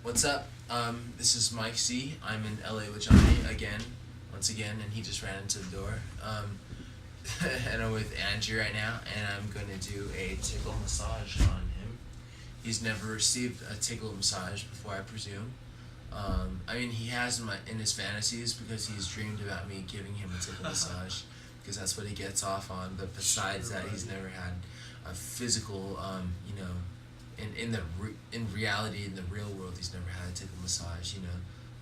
What's up? This is Mike C. I'm in LA with Johnny once again, and he just ran into the door. And I'm with Andrew right now, and I'm going to do a tickle massage on him. He's never received a tickle massage before, I presume. I mean, he has in his fantasies because he's dreamed about me giving him a tickle massage because that's what he gets off on. But besides that, he's never had a physical, in reality, in the real world, he's never had a tickle massage.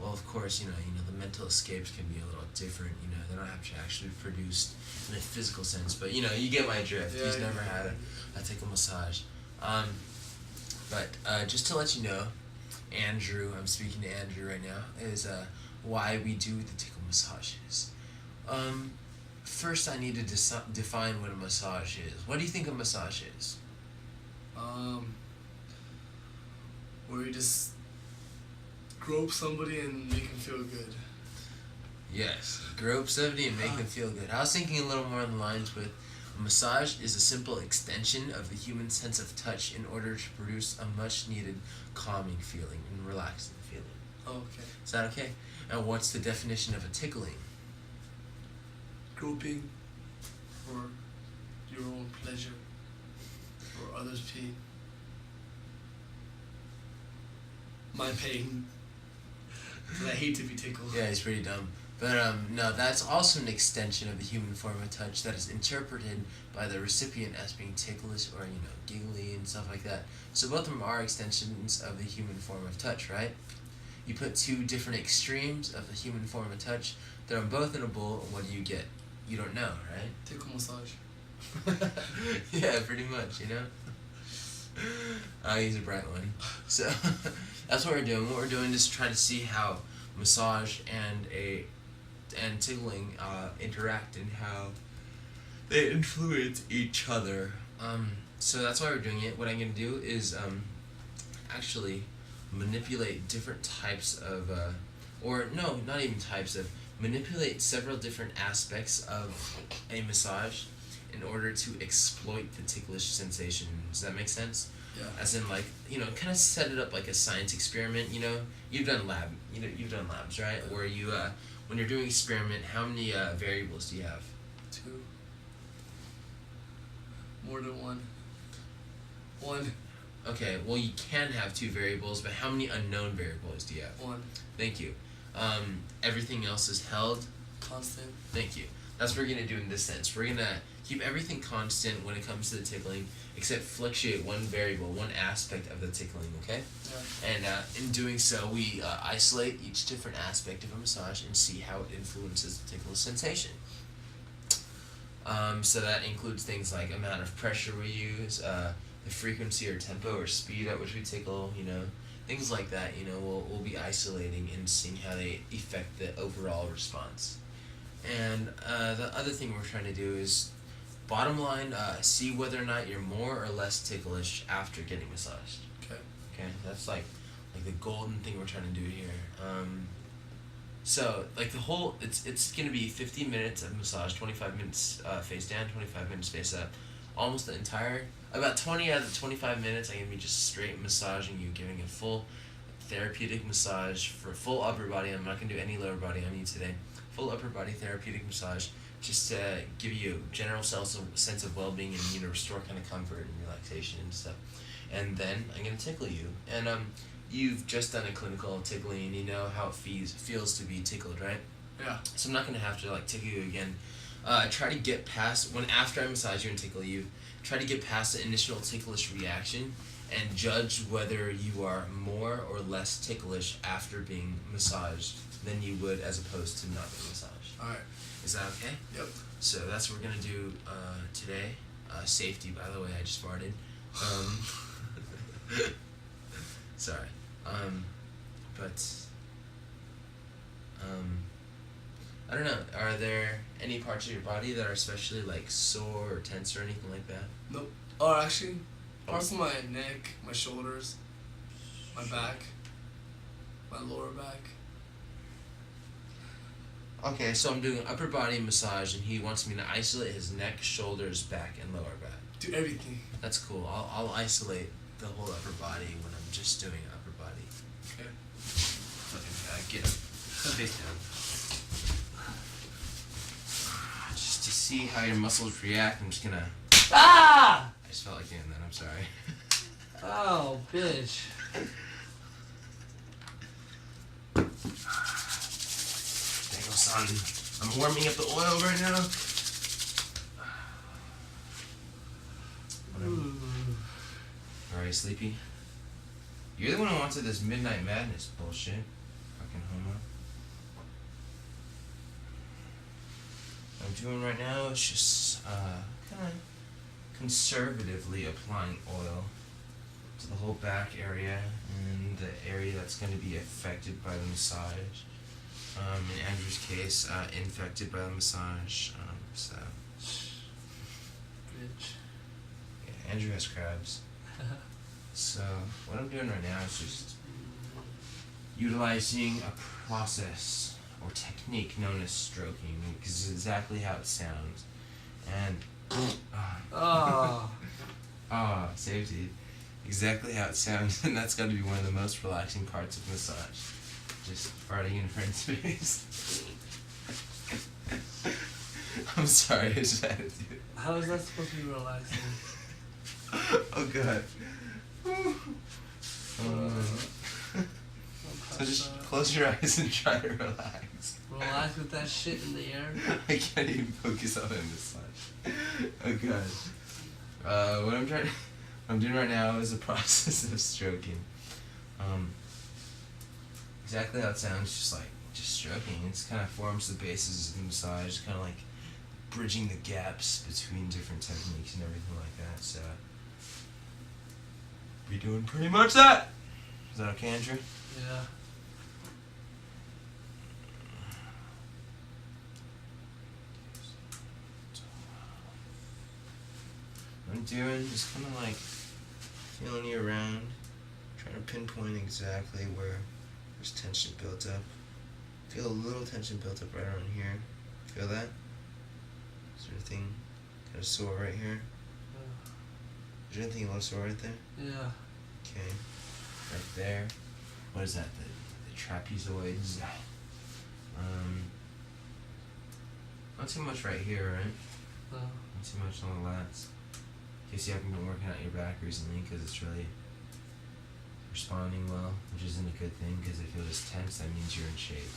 Well, of course, the mental escapes can be a little different. They don't have to actually be produced in a physical sense, but you get my drift. Yeah, He's never had a tickle massage. But just to let you know, Andrew, I'm speaking to Andrew right now, is why we do the tickle massages. First, I need to define what a massage is. What do you think a massage is? Where you just grope somebody and make them feel good. Yes, grope somebody and make them feel good. I was thinking a little more on the lines with a massage is a simple extension of the human sense of touch in order to produce a much needed calming feeling and relaxing feeling. Oh, okay. Is that okay? And what's the definition of a tickling? Groping for your own pleasure or others' pain. My pain. 'Cause I hate to be tickled. Yeah, he's pretty dumb. But no, that's also an extension of the human form of touch that is interpreted by the recipient as being ticklish or, giggly and stuff like that. So both of them are extensions of the human form of touch, right? You put two different extremes of the human form of touch, throw them both in a bowl, and what do you get? You don't know, right? Tickle massage. Yeah, pretty much, He's a bright one. So that's what we're doing. What we're doing is trying to see how massage and tickling interact and how they influence each other. So that's why we're doing it. What I'm going to do is actually manipulate different types of, not even types of, manipulate several different aspects of a massage in order to exploit the ticklish sensation. Does that make sense? Yeah. As in, kind of set it up like a science experiment. You've done labs, right? Where you, when you're doing experiment, how many variables do you have? 2. More than 1. 1. Okay, well, you can have 2 variables, but how many unknown variables do you have? 1. Thank you. Everything else is held? Constant. Thank you. That's what we're going to do in this sense. We're going to keep everything constant when it comes to the tickling, except fluctuate one variable, one aspect of the tickling, okay? Yeah. And in doing so, we isolate each different aspect of a massage and see how it influences the tickle sensation. So that includes things like amount of pressure we use, the frequency or tempo or speed at which we tickle, things like that, we'll be isolating and seeing how they affect the overall response. And the other thing we're trying to do is, bottom line, see whether or not you're more or less ticklish after getting massaged. Okay, that's like the golden thing we're trying to do here. So the whole, it's gonna be 50 minutes of massage, 25 minutes face down, 25 minutes face up. Almost the entire, about 20 out of the 25 minutes, I'm gonna be just straight massaging you, giving a full therapeutic massage for full upper body. I'm not gonna do any lower body on you today. Full upper body therapeutic massage, just to give you a general sense of well-being and restore kind of comfort and relaxation and stuff. And then I'm gonna tickle you. And you've just done a clinical tickling, and you know how it feels to be tickled, right? Yeah. So I'm not gonna have to tickle you again. Try to get past after I massage you and tickle you. Try to get past the initial ticklish reaction and judge whether you are more or less ticklish after being massaged than you would as opposed to not being massaged. All right. Is that okay? Yep. So that's what we're gonna do today. Safety, by the way, I just farted. Sorry. I don't know. Are there any parts of your body that are especially sore or tense or anything like that? Nope. Oh, actually, parts of my neck, my shoulders, my back, my lower back. Okay, so I'm doing an upper body massage, and he wants me to isolate his neck, shoulders, back, and lower back. Do everything. That's cool. I'll isolate the whole upper body when I'm just doing upper body. Okay. face down. Just to see how your muscles react, I'm just gonna... Ah! I just felt like doing that, I'm sorry. Oh, bitch. There you go, son. I'm warming up the oil right now. Are you sleepy? You're the one who wanted this midnight madness bullshit. Fucking homo. What I'm doing right now is just kind of conservatively applying oil to the whole back area and the area that's going to be affected by the massage. In Andrew's case, infected by the massage. So, Bitch. yeah, Andrew has crabs. So, what I'm doing right now is just utilizing a process or technique known as stroking, because it's exactly how it sounds. And, safety. Exactly how it sounds, and that's got to be one of the most relaxing parts of massage. Just farting in a friend's face. I'm sorry, I just had to do it. How is that supposed to be relaxing? Oh god. So just close your eyes and try to relax. Relax with that shit in the air. I can't even focus on it this much. Oh god. What I'm doing right now is a process of stroking. Exactly how it sounds, just stroking. It kind of forms the basis of the massage, kind of like bridging the gaps between different techniques and everything like that. So, be doing pretty much that. Is that okay, Andrew? Yeah. What I'm doing is kind of like feeling you around, trying to pinpoint exactly where there's tension built up. Feel a little tension built up right around here. Feel that? Sort of thing. Kind of sore right here. Is there anything a little sore right there? Yeah. Okay. Right there. What is that? The trapezoids. Not too much right here, right? No. Not too much on the lats. In case you haven't been working out your back recently, because it's really responding well, which isn't a good thing, because if it was tense, that means you're in shape.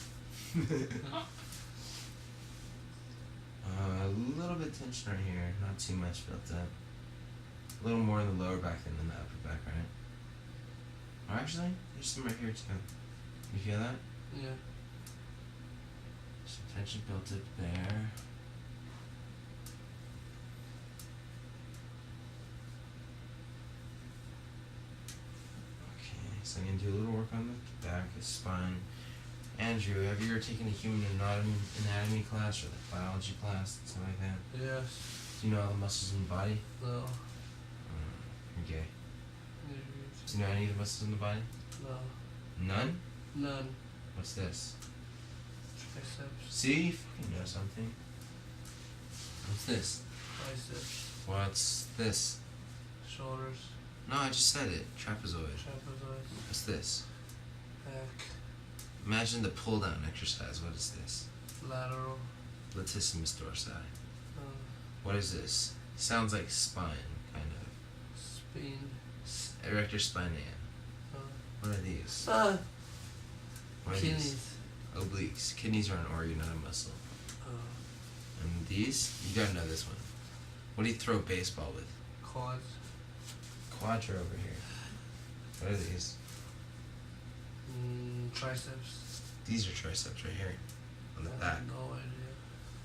A little bit tension right here, not too much built up. A little more in the lower back than in the upper back, right? Or actually, there's some right here too. You feel that? Yeah. Some tension built up there. So I'm going to do a little work on the back, the spine. Andrew, have you ever taken a human anatomy class or like biology class, something like that? Yes. Do you know all the muscles in the body? No. You're gay. Do you know any of the muscles in the body? No. None? None. What's this? Triceps. See? You fucking know something. What's this? Biceps. What's this? Shoulders. No, I just said it. Trapezoid. Trapezoid. What's this? Back. Imagine the pull down exercise. What is this? Lateral. Latissimus dorsi. What is this? Sounds like spine, kind of. Spine. Erector spinae. What are these? What are Kidneys. these? Obliques. Kidneys are an organ, not a muscle. And these? You gotta know this one. What do you throw a baseball with? Quads. Quads are over here. What are these? Triceps. These are triceps right here. On the back. No idea.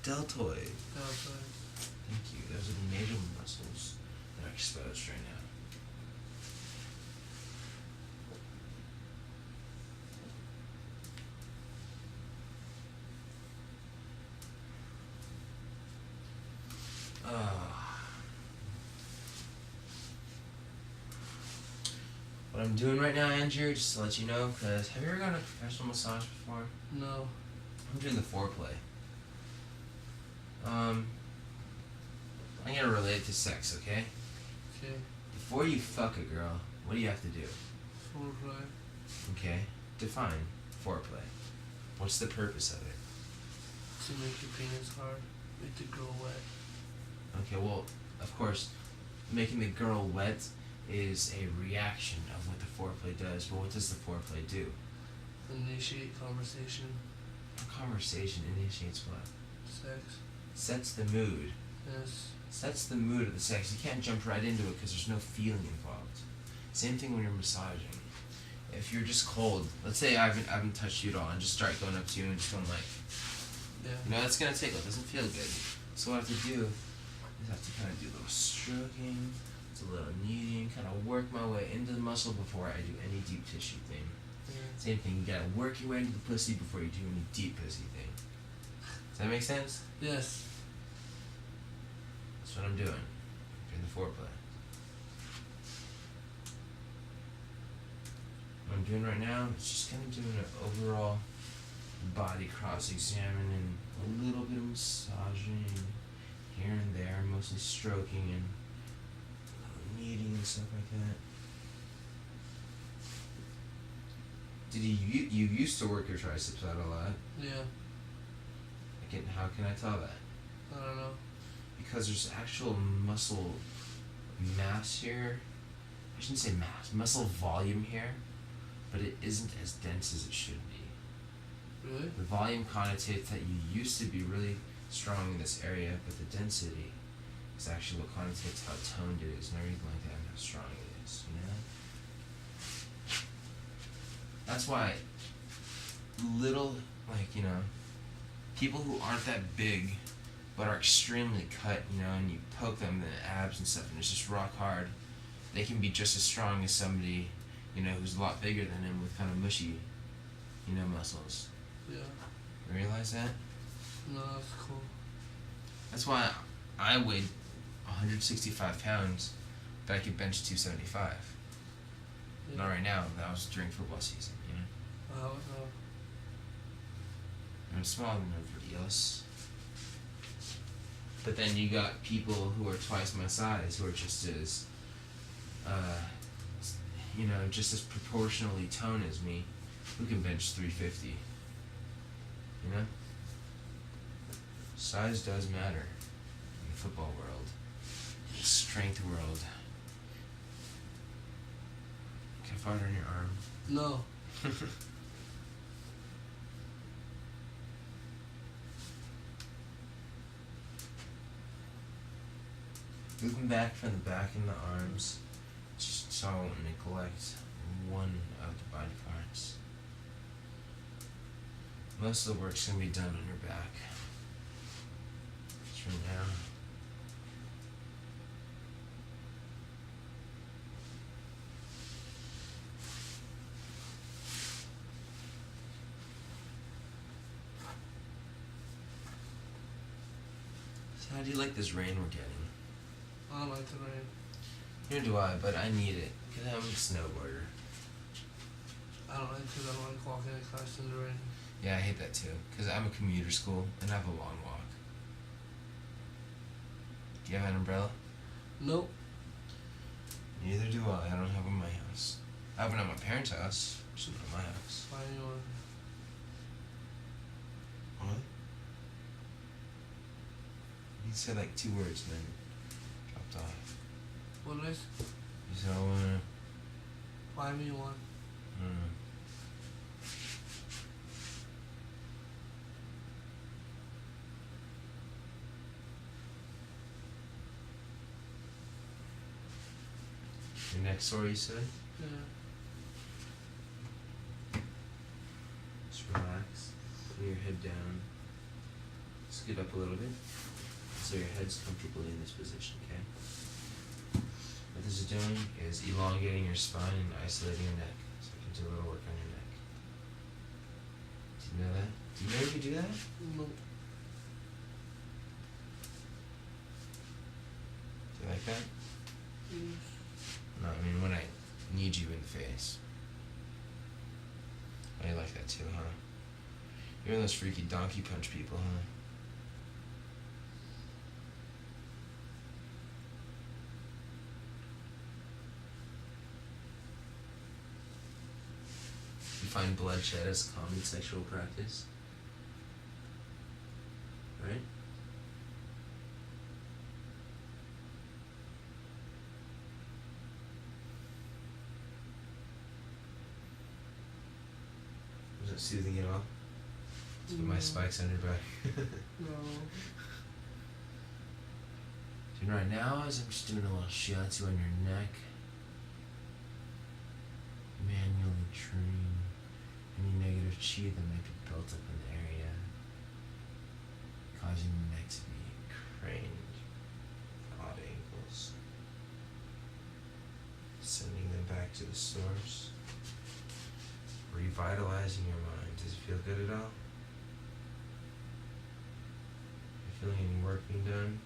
Deltoid. Deltoid. Thank you. Those are the major muscles that are exposed right now. What I'm doing right now, Andrew, just to let you know, because have you ever gone to professional massage before? No. I'm doing the foreplay. I'm gonna relate it to sex, okay? Okay. Before you fuck a girl, what do you have to do? Foreplay. Okay? Define foreplay. What's the purpose of it? To make your penis hard, make the girl wet. Okay, well, of course, making the girl wet is a reaction of what the foreplay does. But what does the foreplay do? Initiate conversation. Conversation initiates what? Sex. Sets the mood. Yes. Sets the mood of the sex. You can't jump right into it because there's no feeling involved. Same thing when you're massaging. If you're just cold, let's say I haven't touched you at all, and just start going up to you and just going like, Yeah. you know, that's gonna take. It doesn't feel good. So what I have to do is I have to kind of do a little stroking, it's a little kneading, kind of work my way into the muscle before I do any deep tissue thing. Yeah. Same thing. You gotta work your way into the pussy before you do any deep pussy thing. Does that make sense? Yes. That's what I'm doing during the foreplay. What I'm doing right now is just kind of doing an overall body cross-examining, a little bit of massaging here and there, mostly stroking and kneading and stuff like that. Did you used to work your triceps out a lot? Yeah. How can I tell that? I don't know. Because there's actual muscle mass here. I shouldn't say mass, muscle volume here, but it isn't as dense as it should be. Really? The volume connotates that you used to be really strong in this area, but the density is actually what connotates how toned it is and everything like that, and how strong it is, you know? That's why little, like, you know, people who aren't that big but are extremely cut, you know, and you poke them in the abs and stuff and it's just rock hard, they can be just as strong as somebody, you know, who's a lot bigger than him with kind of mushy, you know, muscles. Yeah. You realize that? No, that's cool. That's why I weighed 165 pounds, but I could bench 275. Yeah. Not right now, that was during football season, you know? I'm smaller than everybody else. But then you got people who are twice my size who are just as, you know, just as proportionally toned as me, who can bench 350. You know? Size does matter in the football world, in the strength world. Can I fart on your arm? No. Moving back from the back and the arms, just so I won't neglect one of the body parts. Most of the work's gonna be done on your back. Just for now. So how do you like this rain we're getting? I don't like the rain. Neither do I, but I need it, because I'm a snowboarder. I don't like it because I don't like walking in class in the rain. Yeah, I hate that too, because I'm a commuter school, and I have a long walk. Do you have an umbrella? Nope. Neither do I don't have one at my house. I have one at my parents' house, just not at my house. Why anyone? What? You said like 2 words and then dropped off. What is? You said, I wanna... Buy me one. Your neck sore, you said? Yeah. Just relax. Lay your head down. Scoot up a little bit. So your head's comfortably in this position, okay? What this is doing is elongating your spine and isolating your neck. So I can do a little work on your neck. Do you know that? Do you know you can do that? Nope. Do you like that? Mm. No, I mean when I need you in the face. Oh, you like that too, huh? You're one of those freaky donkey punch people, huh? define bloodshed as common sexual practice. Right? Was it soothing at all? To put my spikes on your back. No. And right now, as I'm just doing a little shiatsu on your neck, manually trimming any negative chi that might be built up in the area, causing the neck to be craned at odd angles, sending them back to the source, revitalizing your mind. Does it feel good at all? Are you feeling any work being done?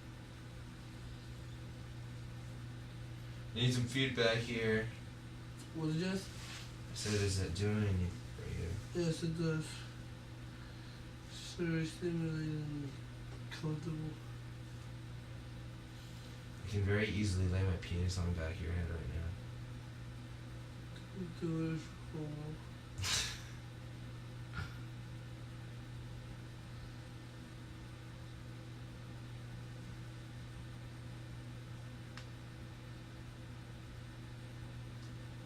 Need some feedback here. What is this? I said, is it doing anything for you? Yes, it does. It's very stimulating and comfortable. I can very easily lay my penis on the back of your head right now. Do it for more.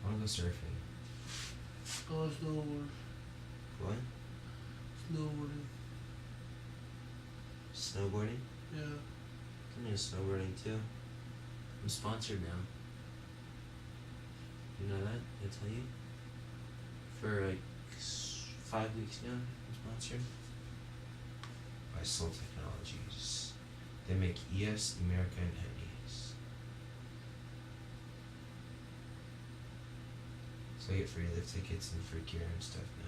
I wanna go surfing. Oh, snowboard. What? Snowboarding. Snowboarding? Yeah. I'm into snowboarding too. I'm sponsored now. You know that? Did I tell you? For like 5 weeks now, I'm sponsored. By Soul Technologies. They make ES, America, and NES. So I get free lift tickets and free gear and stuff now.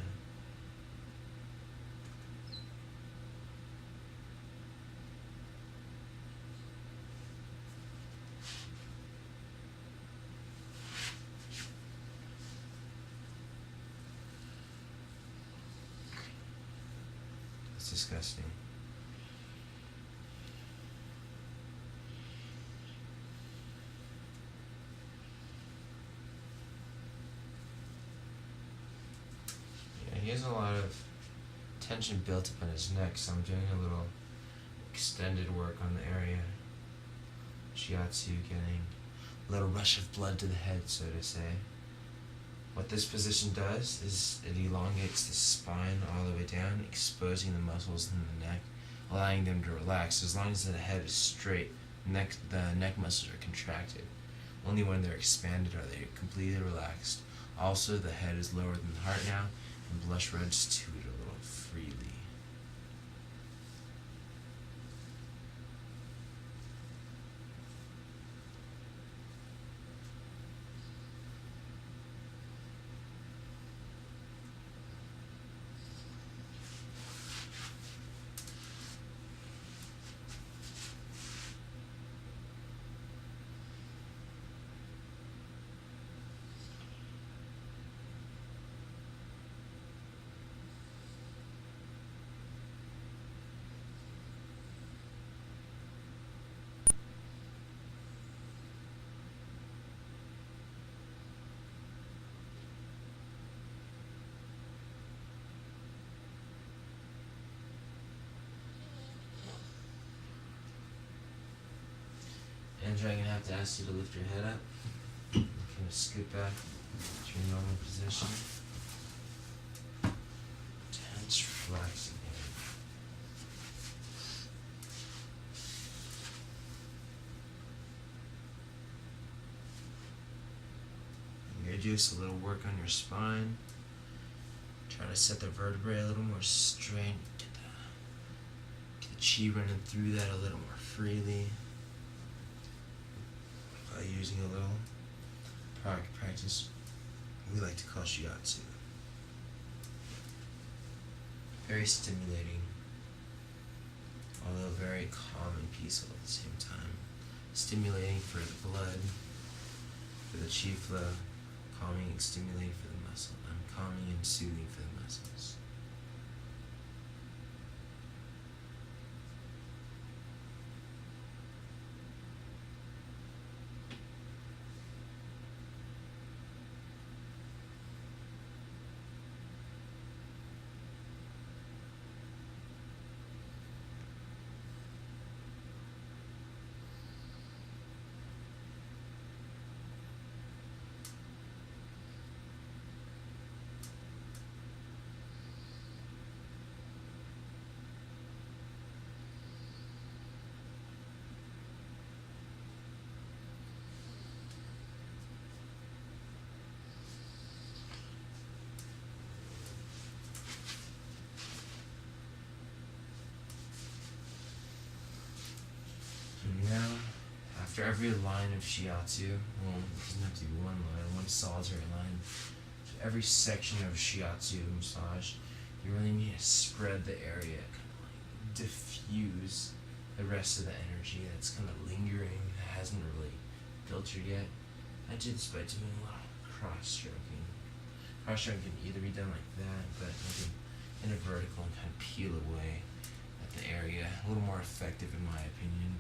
It's disgusting. Yeah, he has a lot of tension built up in his neck, so I'm doing a little extended work on the area. Shiatsu, getting a little rush of blood to the head, so to say. What this position does is it elongates the spine all the way down, exposing the muscles in the neck, allowing them to relax. As long as the head is straight, the neck muscles are contracted. Only when they're expanded are they completely relaxed. Also, the head is lower than the heart now, and blush runs to it a little freely. Andrew, I'm going to have to ask you to lift your head up. I'm going to scoot back to your normal position. Tense, relaxing head. I'm going to do just a little work on your spine. Try to set the vertebrae a little more straight. Get the chi running through that a little more freely. Using a little practice we like to call shiatsu. Very stimulating, although very calm and peaceful at the same time. Stimulating for the blood, for the chi flow, calming and stimulating for the muscle, and calming and soothing for the muscles. every line of shiatsu, well, it doesn't have to be one line, one solitary line. For every section of shiatsu massage, you really need to spread the area, kind of like diffuse the rest of the energy that's kind of lingering, that hasn't really filtered yet. I did this by doing a lot of cross-stroking. Cross-stroking can either be done like that, but like in a vertical and kind of peel away at the area. A little more effective in my opinion.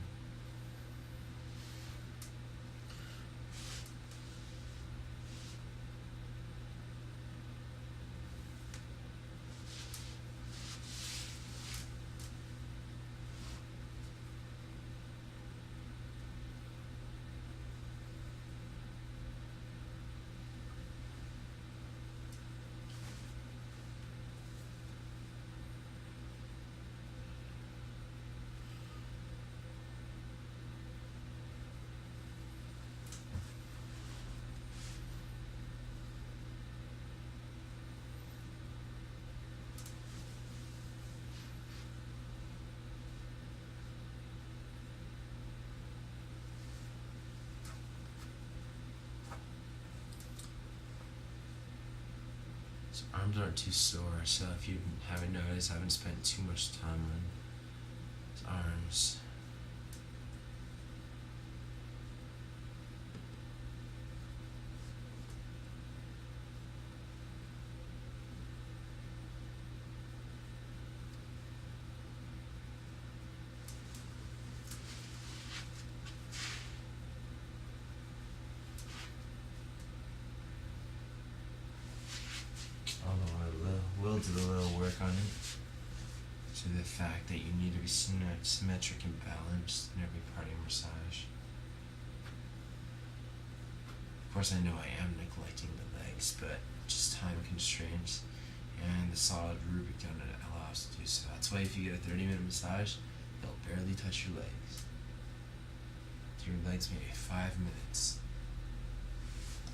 Arms aren't too sore, so if you haven't noticed, I haven't spent too much time on his arms. Although I will do a little work on it. So the fact that you need to be symmetric and balanced in every part of your massage. Of course I know I am neglecting the legs, but just time constraints and the solid rubric donut allows to do so. That's why if you get a 30-minute massage, they'll barely touch your legs. Your legs maybe 5 minutes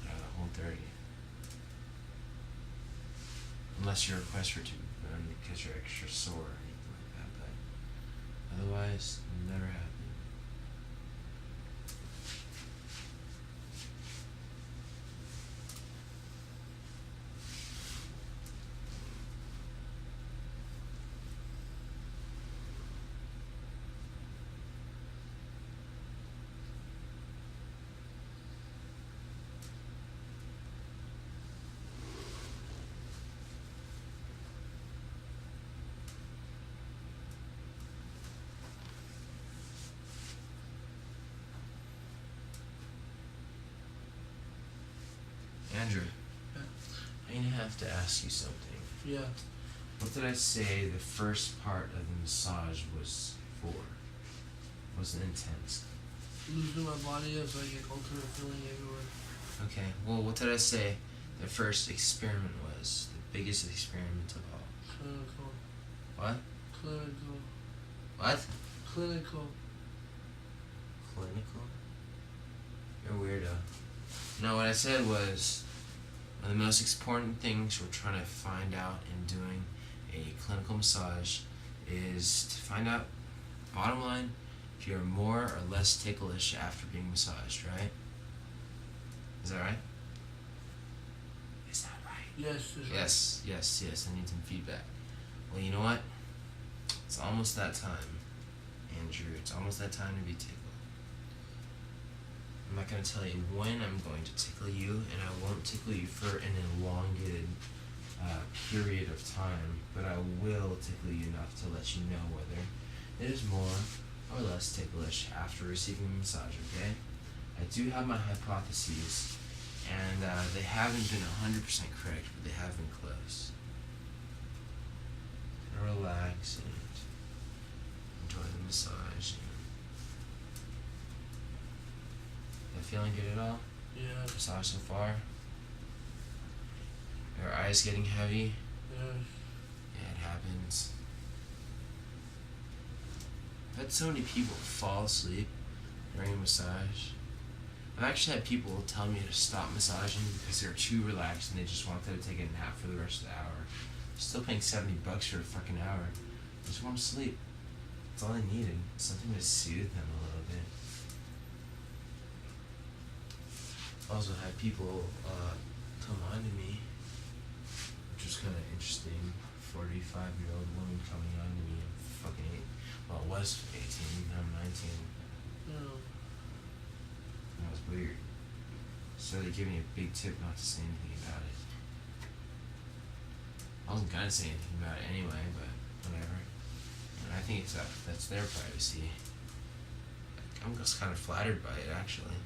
out of the whole 30. Unless your request for 2 because you're extra sore or anything like that, but otherwise, it'll never happen. Andrew, I'm gonna have to ask you something. Yeah. What did I say the first part of the massage was for? Was it intense? Losing my body as I get ultimate feeling everywhere. Okay, well, what did I say the first experiment was? The biggest experiment of all? Clinical. What? Clinical. What? Clinical. Clinical? You're a weirdo. No, what I said was one of the most important things we're trying to find out in doing a clinical massage is to find out, bottom line, if you're more or less ticklish after being massaged, right? Is that right? Is that right? Yes. Yes. I need some feedback. Well, you know what? It's almost that time, Andrew. It's almost that time to be tickled. I'm not going to tell you when I'm going to tickle you, and I won't tickle you for an elongated period of time, but I will tickle you enough to let you know whether it is more or less ticklish after receiving a massage, okay? I do have my hypotheses, and they haven't been 100% correct, but they have been close. Relax and enjoy the massage. Feeling good at all? Yeah. Massage so far? Your eyes getting heavy? Yeah. Yeah, it happens. I've had so many people fall asleep during a massage. I've actually had people tell me to stop massaging because they're too relaxed and they just wanted to take a nap for the rest of the hour. I'm still paying $70 for a fucking hour. I just want to sleep. That's all I needed. Something to soothe them a little bit. also had people come on to me, which was kind of interesting. 45-year-old woman coming on to me. I'm fucking well, I was 18. Now I'm 19. No. That was weird. So they gave me a big tip not to say anything about it. I wasn't gonna say anything about it anyway, but whatever. And I think that's their privacy. I'm just kind of flattered by it, actually.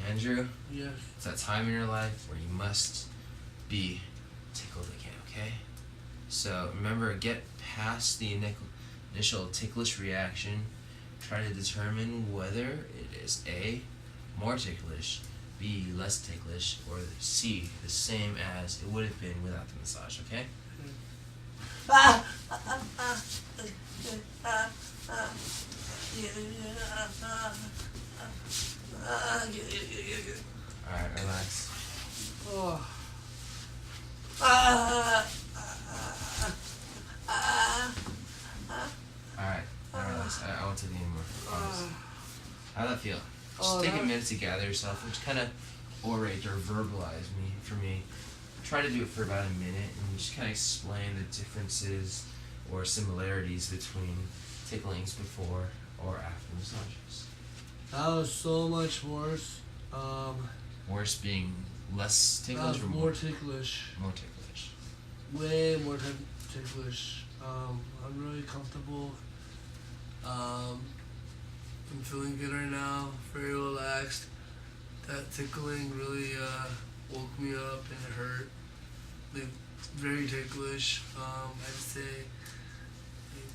Andrew, Yes. it's that time in your life where you must be tickled again, okay? So remember, get past the initial ticklish reaction. Try to determine whether it is A, more ticklish, B, less ticklish, or C, the same as it would have been without the massage, okay? Alright, relax. Oh. Alright, relax. I won't take any more. I promise. How'd that feel? Just Oh, take a that- minute to gather yourself and just kind of orate or verbalize for me. Try to do it for about a minute and just kind of explain the differences or similarities between ticklings before or after massages. That was so much worse. Worse being less That ticklish was or more ticklish. more ticklish? Way more ticklish. I'm really comfortable. I'm feeling good right now. Very relaxed. That tickling really woke me up and it hurt. Like, very ticklish. I'd say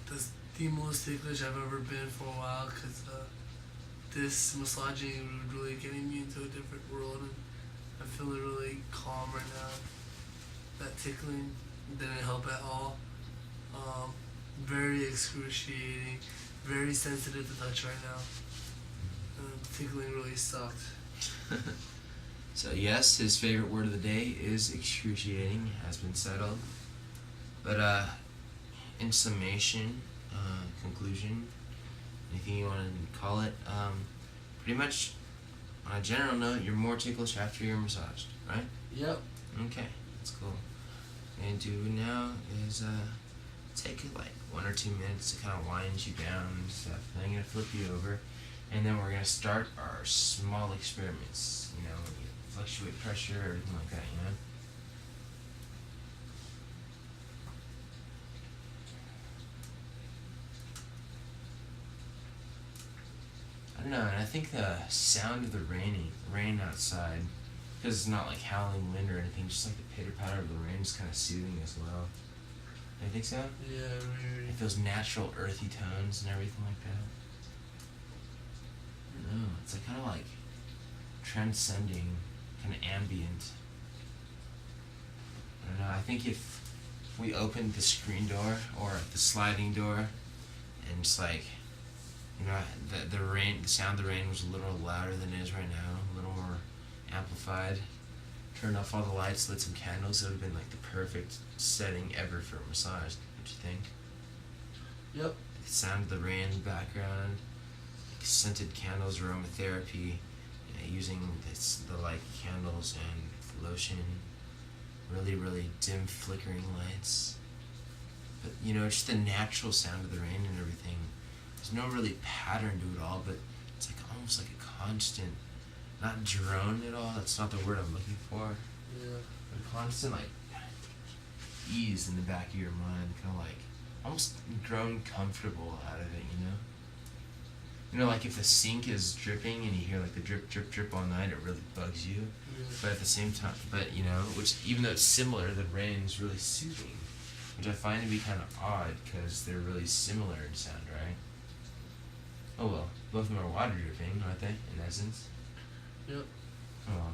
that's the most ticklish I've ever been for a while because this massaging was really getting me into a different world and I'm feeling really calm right now. That tickling didn't help at all. Very excruciating, very sensitive to touch right now. Tickling really sucked. So yes, his favorite word of the day is excruciating, has been settled. But in summation, conclusion, anything you want to call it, pretty much on a general note, you're more ticklish after you're massaged, right? Yep. Okay, that's cool. What I'm gonna do now is take like 1 or 2 minutes to kind of wind you down and stuff. Then I'm gonna flip you over, and then we're gonna start our small experiments. You know, fluctuate pressure, everything like that. You know. I don't know, and I think the sound of the rain outside, because it's not like howling wind or anything, just like the pitter patter of the rain is kind of soothing as well. Do you think so? Yeah, really. Like those natural earthy tones and everything like that. I don't know, it's like kind of like transcending, kind of ambient. I don't know, I think if we opened the screen door or the sliding door and just like, you know, the sound of the rain was a little louder than it is right now, a little more amplified. Turned off all the lights, lit some candles. It would have been like the perfect setting ever for a massage. Don't you think? Yep. The sound of the rain in the background, scented candles, aromatherapy, using the light candles and lotion. Really, really dim, flickering lights. But you know, just the natural sound of the rain and everything. There's no really pattern to it all, but it's like almost like a constant, not drone at all, that's not the word I'm looking for, Yeah. but a constant like ease in the back of your mind, kind of like almost grown comfortable out of it, you know? You know, like if the sink is dripping and you hear like the drip, drip, drip all night, it really bugs you. Yeah. But at the same time, you know, which even though it's similar, the rain's really soothing, which I find to be kind of odd because they're really similar in sound, right? Oh well, both of them are water dripping, aren't they, in essence? Yep. Oh well.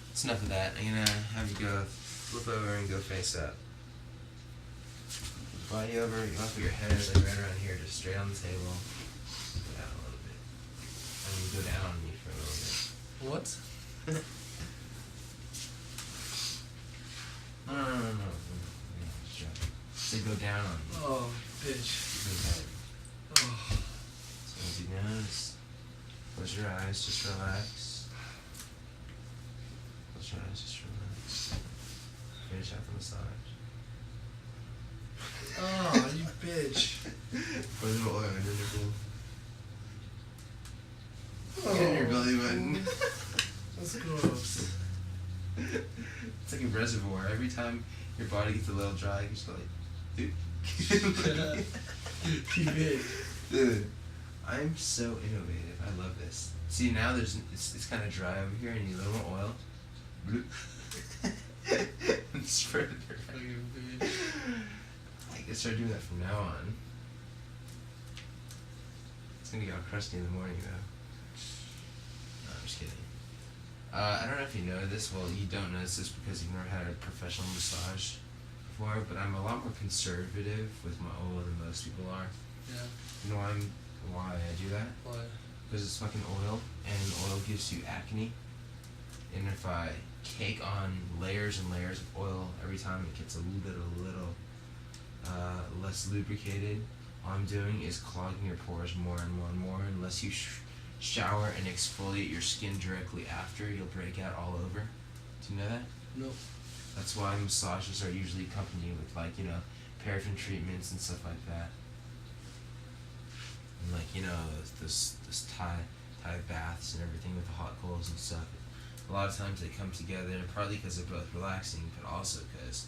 That's enough of that. I'm gonna have you go flip over and go face up. Body over, you want to put your head like right around here, just straight on the table. Go down a little bit. And you go down on me for a little bit. What? No. Yeah, say go down on me. Oh, bitch. Go down. Oh. So as you notice, Close your eyes, just relax. Close your eyes, just relax. Finish out the massage. Oh, you bitch. Put a little oil on your nipple. Get in your belly button. That's gross. It's like a reservoir. Every time your body gets a little dry, you just go like, dude. You bitch. Dude, I'm so innovative. I love this. See, now it's kind of dry over here, and you need a little more oil. And spread it around. Fucking bitch. I can start doing that from now on. It's gonna get all crusty in the morning, though. No, I'm just kidding. I don't know if you know this. Well, you don't know this because you've never had a professional massage before, but I'm a lot more conservative with my oil than most people are. Yeah. You know why I do that? Why? Because it's fucking oil, and oil gives you acne. And if I cake on layers and layers of oil every time, it gets a little less lubricated. All I'm doing is clogging your pores more and more and more. Unless you shower and exfoliate your skin directly after, you'll break out all over. Do you know that? Nope. That's why massages are usually accompanied with, like, you know, paraffin treatments and stuff like that. And, like, you know, this Thai baths and everything with the hot coals and stuff. A lot of times they come together, partly because they're both relaxing, but also because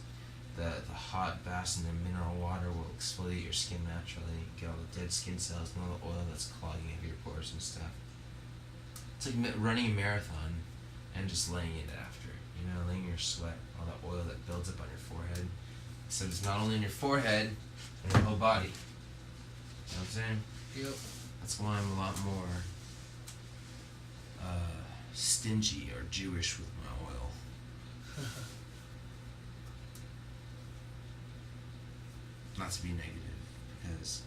the hot baths and the mineral water will exfoliate your skin naturally, get all the dead skin cells and all the oil that's clogging up your pores and stuff. It's like running a marathon and just laying it after, you know, laying your sweat, all that oil that builds up on your forehead. So it's not only on your forehead, but your whole body. You know what I'm saying? Yep. That's why I'm a lot more stingy or Jewish with my oil. Not to be negative, because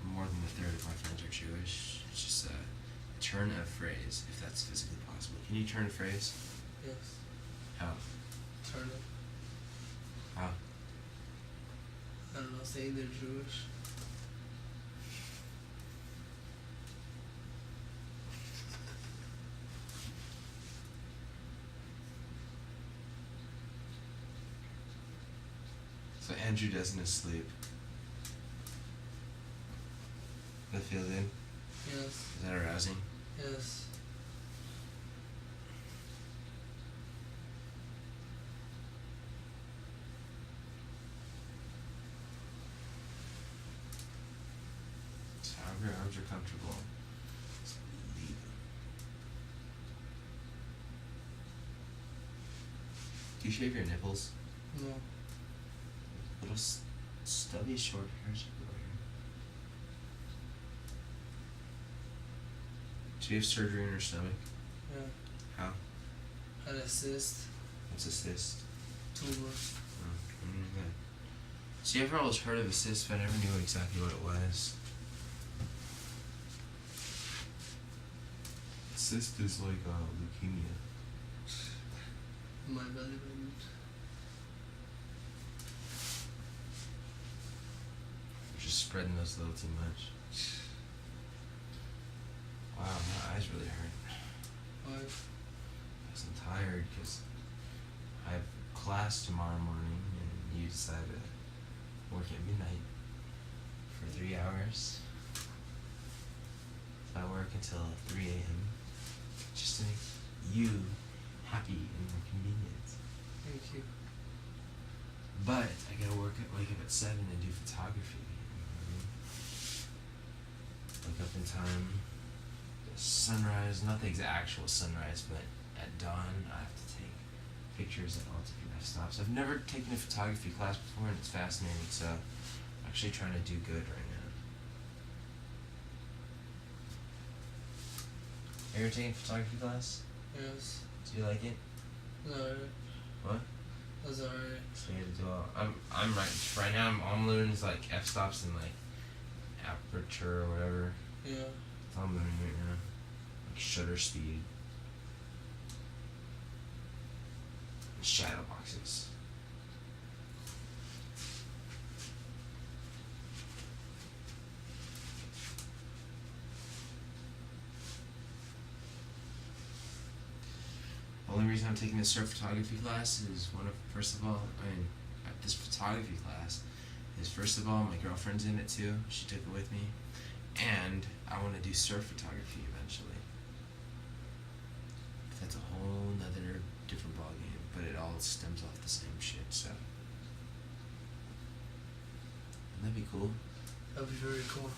more than a third of my friends are Jewish. It's just a turn of phrase, if that's physically possible. Can you turn a phrase? Yes. How? Turn it. How? I don't know, saying they're Jewish. So Andrew does in his sleep. That feel good? Yes. Is that arousing? Yes. So however your arms are comfortable. Just leave them. Do you shave your nipples? No. Little stubby short hairs everywhere. Do you have surgery in your stomach? Yeah. How? Had a cyst. What's a cyst? Tumor. Oh, okay. See, I've always heard of a cyst, but I never knew exactly what it was. Cyst is like leukemia. My belly button. You're just spreading those a little too much. Wow, my eyes really hurt. Why? Because I'm tired, because I have class tomorrow morning, and you decided to work at midnight for 3 hours. So I work until 3 a.m. just to make you happy and more convenient. Thank you. But I gotta wake up at 7 and do photography. You know what I mean? Wake up in time. Sunrise, not the actual sunrise, but at dawn I have to take pictures at all different stops. I've never taken a photography class before, and it's fascinating, so I'm actually trying to do good right now. Have you ever taken a photography class? Yes. Do you like it? Alright. What? That's alright. So you have to do all. I'm right now. I'm learning like f-stops and like aperture or whatever. Yeah. That's all I'm learning right now. Like shutter speed. And shadow boxes. reason I'm taking this surf photography class is first of all, this photography class is first of all my girlfriend's in it too. She took it with me, and I want to do surf photography eventually. But that's a whole nother different ballgame, but it all stems off the same shit. So wouldn't that be cool? That'd be very cool.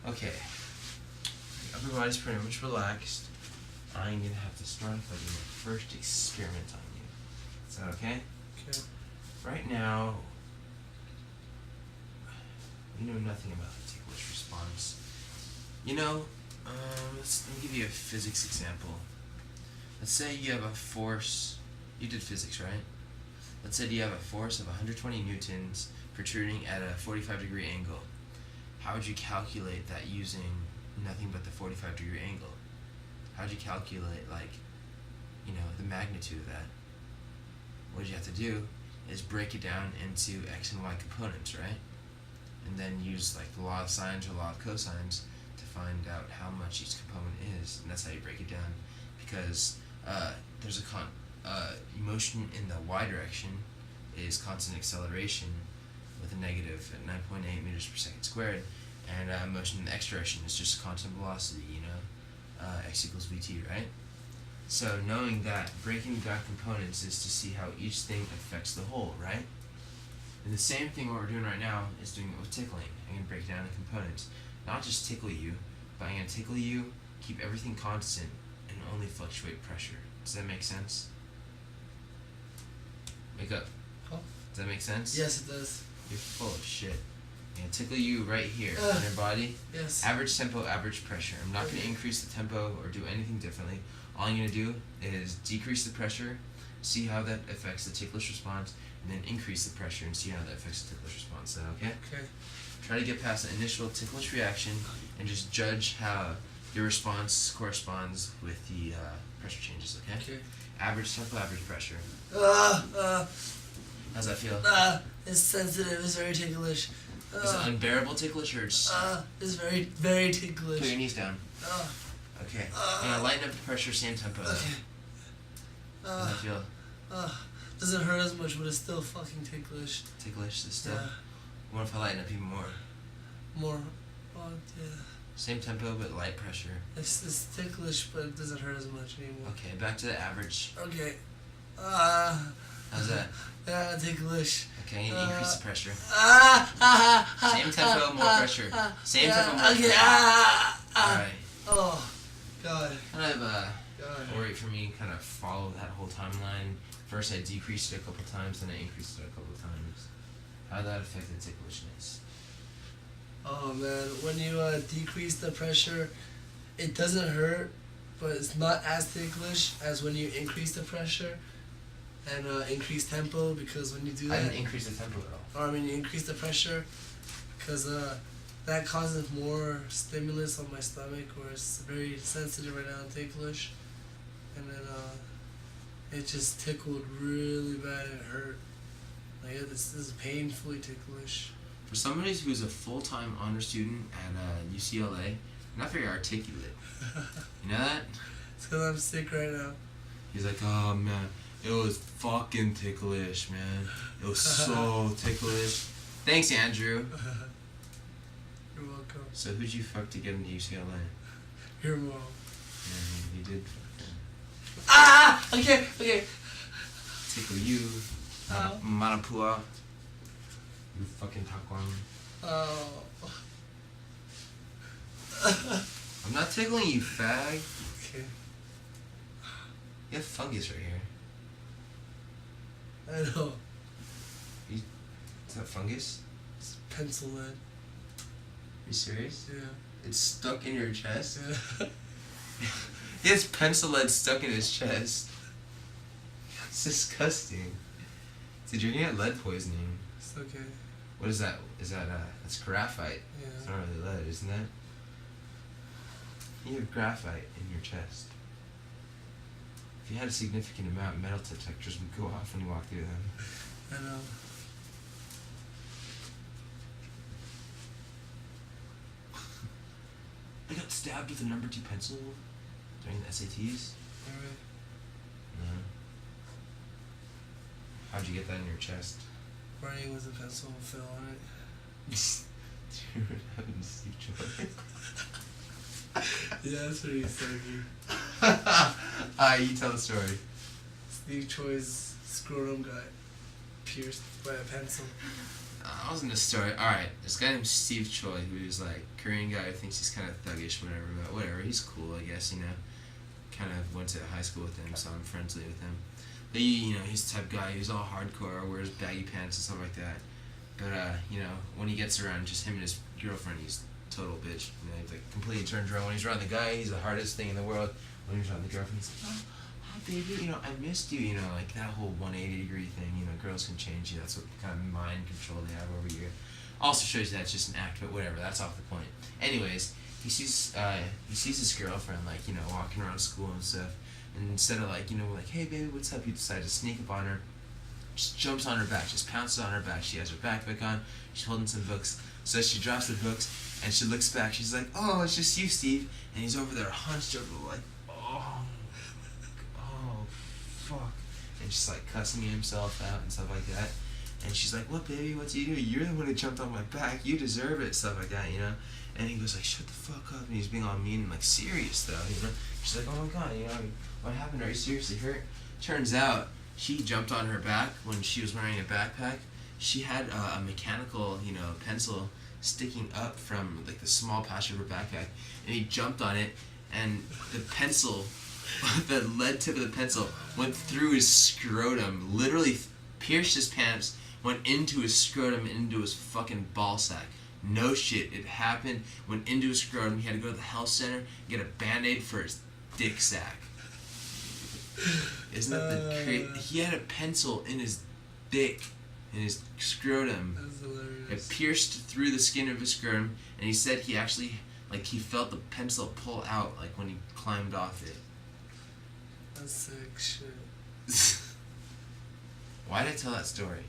Okay. Everybody's pretty much relaxed. I'm gonna have to start off by doing my first experiment on you. Is that okay? Okay. Right now, you know nothing about the ticklish response. You know, let me give you a physics example. Let's say you have a force. You did physics, right? Let's say you have a force of 120 newtons protruding at a 45-degree angle. How would you calculate that using nothing but the 45-degree angle? How would you calculate, the magnitude of that? What you have to do is break it down into x and y components, right? And then use the law of sines or law of cosines to find out how much each component is, and that's how you break it down. Because there's a motion in the y direction is constant acceleration with a negative at 9.8 meters per second squared, and motion in the x direction is just constant velocity, x equals vt, right? So knowing that, breaking down components is to see how each thing affects the whole, right? And the same thing what we're doing right now is doing it with tickling. I'm going to break down the components. Not just tickle you, but I'm going to tickle you, keep everything constant, and only fluctuate pressure. Does that make sense? Wake up. Huh? Does that make sense? Yes, it does. You're full of shit. I'm going to tickle you right here in your body. Yes. Average tempo, average pressure. I'm not going to increase the tempo or do anything differently. All I'm going to do is decrease the pressure, see how that affects the ticklish response, and then increase the pressure and see how that affects the ticklish response. Is that okay? Okay. Try to get past the initial ticklish reaction and just judge how your response corresponds with the pressure changes, okay? Okay. Average tempo, average pressure. How's that feel? It's sensitive. It's very ticklish. Is it unbearable ticklish or it's... It's very, very ticklish. Put your knees down. Okay. I'm gonna lighten up the pressure, same tempo though. Okay. How's that feel? Doesn't hurt as much, but it's still fucking ticklish. Ticklish, this still? Yeah. What if I lighten up even more? More. Oh, yeah. Same tempo, but light pressure. It's ticklish, but it doesn't hurt as much anymore. Okay, back to the average. Okay. How's that? Ticklish. Okay, increase the pressure. Same tempo, more pressure. Same tempo, more okay. pressure. Alright. Oh, God. Kind of worry for me, kind of follow that whole timeline. First I decreased it a couple times, then I increased it a couple times. How did that affect the ticklishness? Oh man, when you decrease the pressure, it doesn't hurt, but it's not as ticklish as when you increase the pressure and increase tempo, because when you do that... I didn't increase the tempo at all. Or I mean, you increase the pressure, because that causes more stimulus on my stomach, where it's very sensitive right now and ticklish, and then it just tickled really bad and it hurt. This is painfully ticklish. For somebody who's a full-time honor student at UCLA, you're not very articulate. You know that? It's because I'm sick right now. He's like, oh man, it was fucking ticklish, man. It was so ticklish. Thanks, Andrew. You're welcome. So who'd you fuck to get into UCLA? Your mom. Yeah, you did. Okay. Tickle you. Manapua. You fucking takwang. Oh. I'm not tickling you, fag. Okay. You have fungus right here. I know. Is that fungus? It's pencil lead. Are you serious? Yeah. It's stuck in your chest? Yeah. He has pencil lead stuck in his chest. It's disgusting. Dude, you're gonna get lead poisoning. It's okay. What is that? That's graphite. Yeah. It's not really lead, isn't that? You have graphite in your chest. If you had a significant amount, metal detectors would go off when you walk through them. I know. stabbed with a number 2 pencil during the SATs? Alright. No. How'd you get that in your chest? Writing with a pencil fell on it. Dude, what happened to Steve Choi? Yeah, that's pretty sucky. You tell the story. Steve Choi's scrotum got pierced by a pencil. I wasn't a story. Alright, this guy named Steve Choi, who's like Korean guy who thinks he's kind of thuggish, whatever, but whatever, he's cool, I guess, you know. Kind of went to high school with him, so I'm friendly with him. But you know, he's the type of guy who's all hardcore, wears baggy pants and stuff like that. But you know, when he gets around just him and his girlfriend, he's a total bitch. You know, he's like completely turns around. When he's around the guy, he's the hardest thing in the world. When he's around the girlfriend, he's like, oh baby, you know, I missed you. You know, like that whole 180-degree thing. You know, girls can change you. That's what kind of mind control they have over you. Also shows you that's just an act, but whatever. That's off the point. Anyways, he sees his girlfriend like, you know, walking around school and stuff. And instead of like, you know, like, hey baby, what's up? He decides to sneak up on her. Just jumps on her back, just pounces on her back. She has her backpack on, she's holding some books. So she drops the books, and she looks back. She's like, oh, it's just you, Steve. And he's over there hunched over, like, oh, fuck. And just like cussing himself out and stuff like that. And she's like, what, baby, what's you doing? You're the one who jumped on my back. You deserve it, stuff like that, you know. And he goes like, shut the fuck up. And he's being all mean and like serious though, you know. She's like, oh my god, you know, what happened? Are you seriously hurt? Turns out, she jumped on her back when she was wearing a backpack. She had a mechanical, you know, pencil sticking up from like the small patch of her backpack, and he jumped on it, and the pencil, the lead tip of the pencil went through his scrotum, literally pierced his pants, went into his scrotum, into his fucking ball sack. No shit, it happened. Went into his scrotum. He had to go to the health center, get a Band-Aid for his dick sack. Isn't that the crazy? He had a pencil in his dick, in his scrotum. That's hilarious. It pierced through the skin of his scrotum, and he said he actually, like, he felt the pencil pull out, like, when he climbed off it. That's sick shit. Why did I tell that story?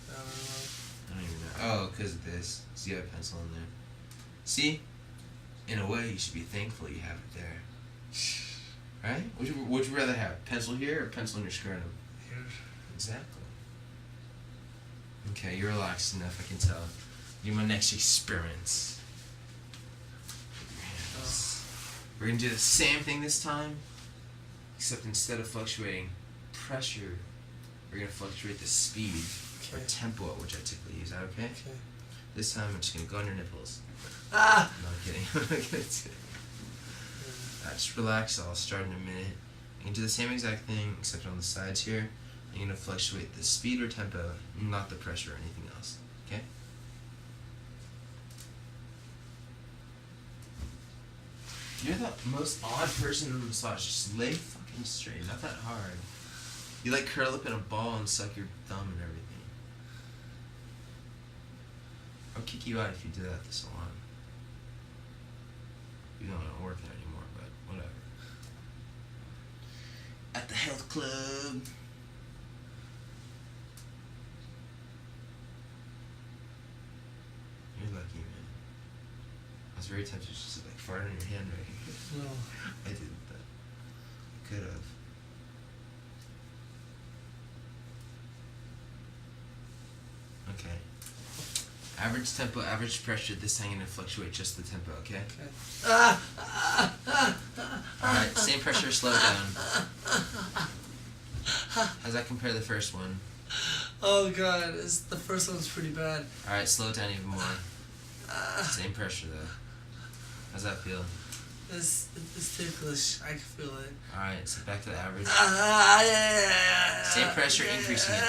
I don't know. I don't even know. Oh, because of this. See, you have a pencil in there. See? In a way, you should be thankful you have it there. Right? Would you rather have? Pencil here or pencil in your scrotum? Here. Exactly. Okay, you're relaxed enough, I can tell. Do my next experiments. We're going to do the same thing this time, except instead of fluctuating pressure, we're going to fluctuate the speed or tempo at which I typically use. Is that okay? Okay. This time I'm just going to go on your nipples. Ah! No, I'm kidding. I'm not going to do it. Just relax, I'll start in a minute. You can do the same exact thing, except on the sides here. You're going to fluctuate the speed or tempo, not the pressure or anything else. Okay? You're the most odd person in the massage. Just lay fucking straight, not that hard. You like curl up in a ball and suck your thumb and everything. I'll kick you out if you do that at the salon. You don't want to work there anymore, but whatever. At the health club. You're lucky, man. I was very tempted to just like fart on your hand right here. No. I didn't, but I could have. Okay. Average tempo, average pressure. This time I'm gonna fluctuate just the tempo, okay? Okay. Alright, same pressure, slow it down. How's that compare to the first one? Oh god, the first one's pretty bad. Alright, slow it down even more. Same pressure though. How's that feel? It's ticklish. I can feel it. Alright, so back to the average. Yeah. Same pressure, increasing it.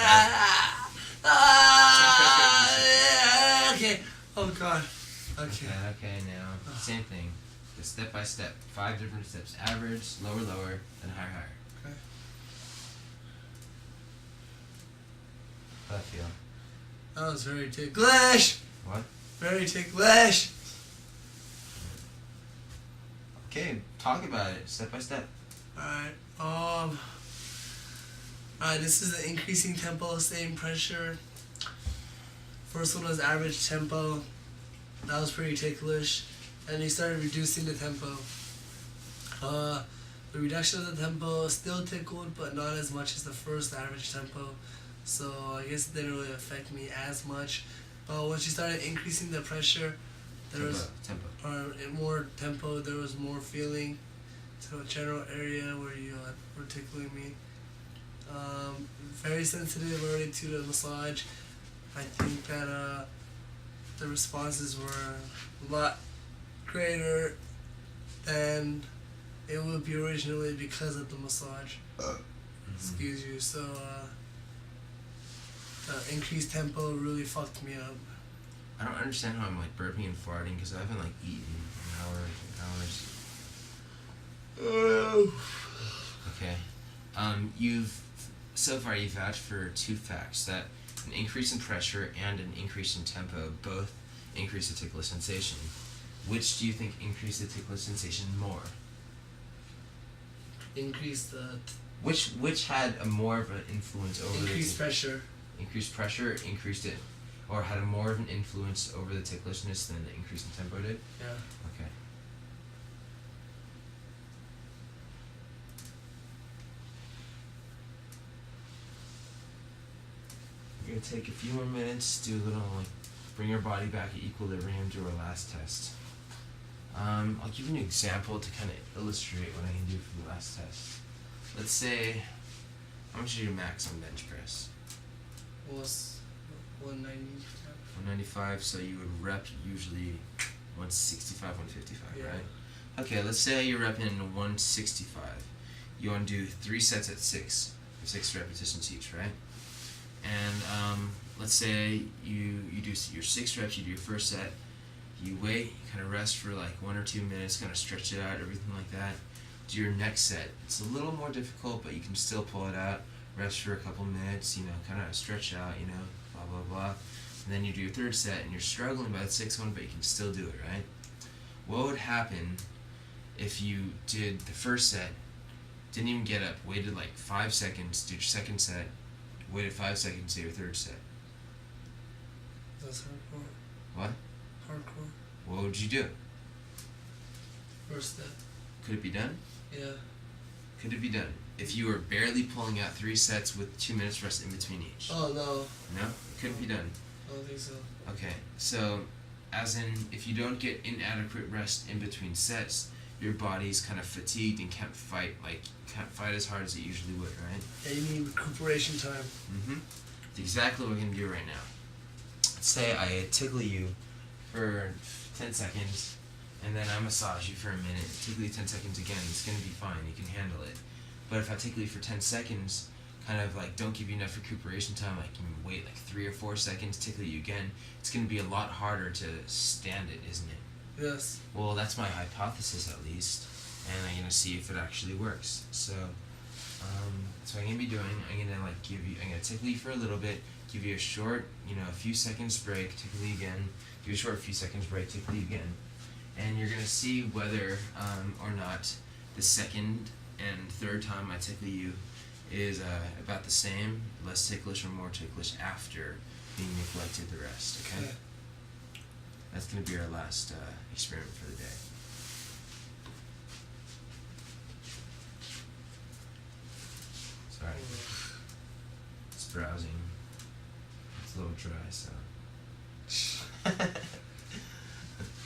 Okay. Oh god. Okay. Okay, now. Same thing. Just step by step. 5 different steps. Average, lower, lower, then higher, higher. Okay. How'd that feel? That was very ticklish. What? Very ticklish. Okay, talk about it. Step by step. Alright. Alright, this is the increasing tempo, same pressure. First one was average tempo. That was pretty ticklish. and he started reducing the tempo. The reduction of the tempo still tickled, but not as much as the first average tempo. So I guess it didn't really affect me as much. But once you started increasing the pressure, there was more tempo. There was more feeling to a general area where you were tickling me. Very sensitive already to the massage. I think that the responses were a lot greater than it would be originally because of the massage. Excuse you. So the increased tempo really fucked me up. I don't understand how I'm like burping and farting because I haven't like eaten in hours. Okay. So far you've vouched for two facts, that an increase in pressure and an increase in tempo both increase the ticklish sensation. Which do you think increased the ticklish sensation more? Which had a more of an influence over increased pressure? Increased pressure increased it, or had a more of an influence over the ticklishness than the increase in tempo did? Yeah. Okay. We're gonna take a few more minutes, do a little bring your body back at equilibrium, do our last test. I'll give you an example to kind of illustrate what I can do for the last test. Let's say, how much is your max on bench press? Was 190. 195, so you would rep usually 165, 155, yeah. Right? Okay, let's say you're repping 165. You want to do 3 sets at 6 repetitions each, right? And let's say you do your 6 reps, you do your first set, you wait, you kind of rest for like 1 or 2 minutes, kind of stretch it out, everything like that. Do your next set. It's a little more difficult, but you can still pull it out. Rest for a couple minutes, kind of stretch out, blah, blah, blah. And then you do your third set, and you're struggling by the 6th one, but you can still do it, right? What would happen if you did the first set, didn't even get up, waited like 5 seconds, did your second set, waited 5 seconds, did your third set? That's hardcore. What? Hardcore. What would you do? First step. Could it be done? Yeah. Could it be done? If you were barely pulling out 3 sets with 2 minutes rest in between each. Oh, no. No? It couldn't be done. I don't think so. Okay, so as in, if you don't get inadequate rest in between sets, your body's kind of fatigued and can't fight as hard as it usually would, right? Yeah, you need recuperation time. It's exactly what we're going to do right now. Let's say I tickle you for 10 seconds, and then I massage you for a minute, tickle you 10 seconds again. It's going to be fine, you can handle it. But if I tickle you for 10 seconds, kind of don't give you enough recuperation time, you can wait 3 or 4 seconds, tickle you again, it's going to be a lot harder to stand it, isn't it? Yes. Well, that's my hypothesis at least, and I'm going to see if it actually works. So, that's what I'm going to be doing. I'm going to tickle you for a little bit, give you a short, a few seconds break, tickle you again, give you a short few seconds break, tickle you again. And you're going to see whether or not the second and third time I tickle you is about the same, less ticklish or more ticklish after being neglected the rest, okay? That's going to be our last experiment for the day. Sorry. It's browsing. It's a little dry, so.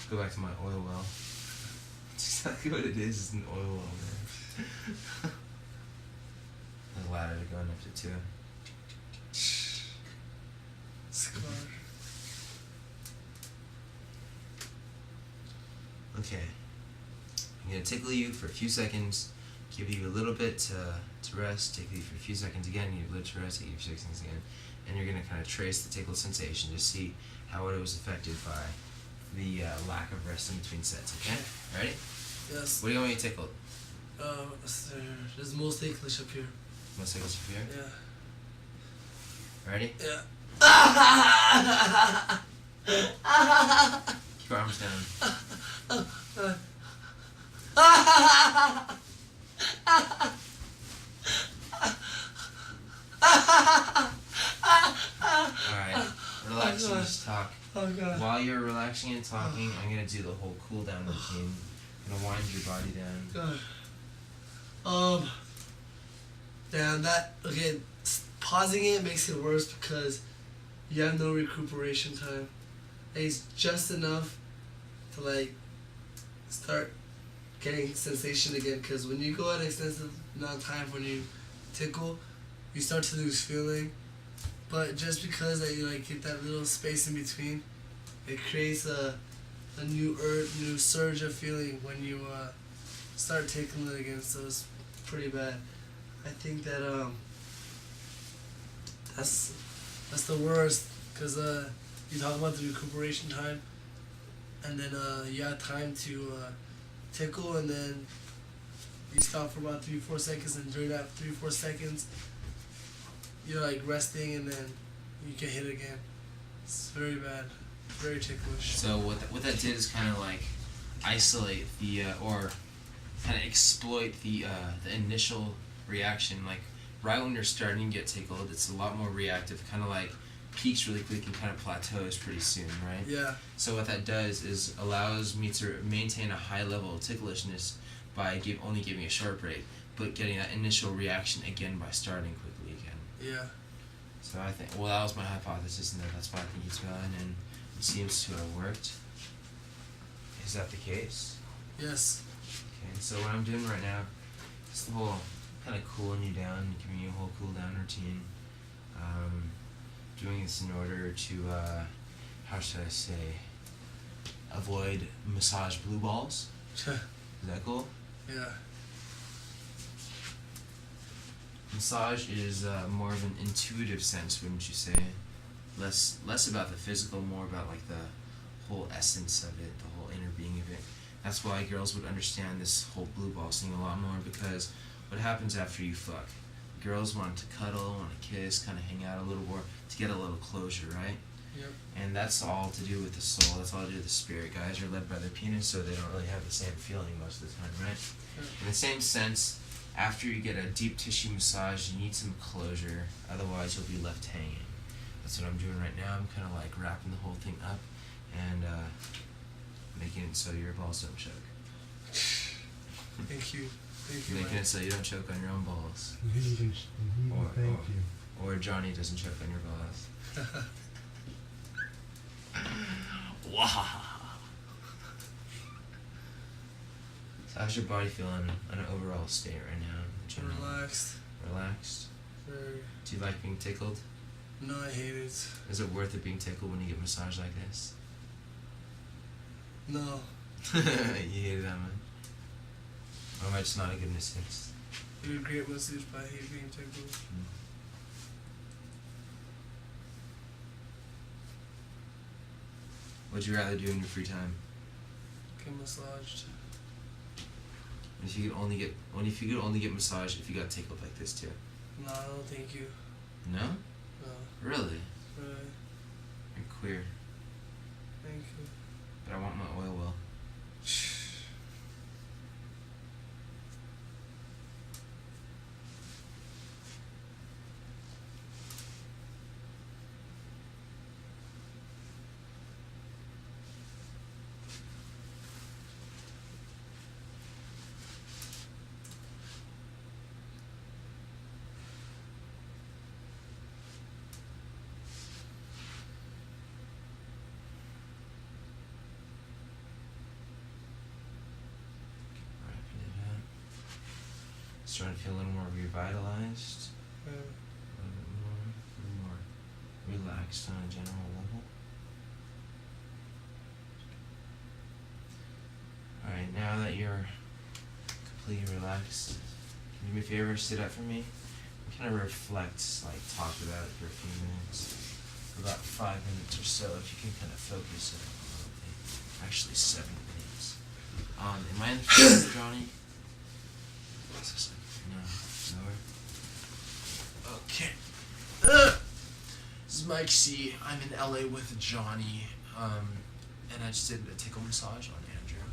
Go back to my oil well. It's exactly what it is, it's an oil well, man. The ladder to going up to 2. Scar. Okay. I'm going to tickle you for a few seconds, give you a little bit to rest, tickle you for a few seconds again, give you a little to rest, tickle you for 6 seconds again, and you're going to kind of trace the tickle sensation to see how it was affected by the lack of rest in between sets, okay? Ready? Yes. What do you want me to tickle? There's most ticklish up here. Most ticklish up here? Yeah. Ready? Yeah. Keep your arms down. Alright, relax and just talk. Oh, God. While you're relaxing, relaxing and talking, I'm gonna do the whole cool down routine. I'm gonna wind your body down. God. Damn, pausing it makes it worse because you have no recuperation time. It's just enough to like start getting sensation again. Because when you go at an extensive amount of time when you tickle, you start to lose feeling. But just because that you like get that little space in between, it creates a new surge of feeling when you start tickling it again. So it's pretty bad. I think that that's the worst because you talk about the recuperation time, and then you have time to tickle, and then you stop for about 3-4 seconds, and during that 3-4 seconds, you're like resting, and then you get hit again. It's very bad, very ticklish. So what that did is kind of like isolate the or kind of exploit the initial reaction. Like right when you're starting to get tickled, it's a lot more reactive. Kind of like peaks really quick and kind of plateaus pretty soon, right? Yeah. So what that does is allows me to maintain a high level of ticklishness by only giving a short break, but getting that initial reaction again by starting quickly again. Yeah. So I think, well, that was my hypothesis, and that's why I think it's done, and it seems to have worked. Is that the case? Yes. Okay, so what I'm doing right now is the whole kind of cooling you down, giving you a whole cool down routine. Doing this in order to, how should I say, avoid massage blue balls. Is that cool? Yeah. Massage is more of an intuitive sense, wouldn't you say? Less about the physical, more about like the whole essence of it, the whole inner being of it. That's why girls would understand this whole blue ball thing a lot more, because what happens after you fuck? Girls want to cuddle, want to kiss, kind of hang out a little more, to get a little closure, right? Yep. And that's all to do with the soul, that's all to do with the spirit. Guys are led by their penis, so they don't really have the same feeling most of the time, right? Yep. In the same sense, after you get a deep tissue massage, you need some closure, otherwise you'll be left hanging. That's what I'm doing right now. I'm kind of like wrapping the whole thing up and making it so your balls don't choke. Thank you. Thank you. Making it so you don't choke on your own balls. Thank you. Or Johnny doesn't choke on your balls. Wow. So how's your body feeling on an overall state right now? Relaxed. Relaxed? Very. Do you like being tickled? No, I hate it. Is it worth it being tickled when you get massaged like this? No. You hate it that much? Or am I just not a good massage? You're a great massage, but I hate being tickled. What'd you rather do in your free time? Get massaged. If you could only get massaged if you got tickled like this too. No, no, thank you. No? No. Really? Really. You're queer. Thank you. But I want my oil well. Starting to feel a little more revitalized, a little more relaxed on a general level. Alright, now that you're completely relaxed, can you do me a favor, sit up for me? And kind of reflect, like talk about it for a few minutes, for about 5 minutes or so, if you can kind of focus it a little bit. Actually 7 minutes. Am I in the front, Johnny? No. Lower. Okay. This is Mike C. I'm in LA with Johnny, and I just did a tickle massage on Andrew.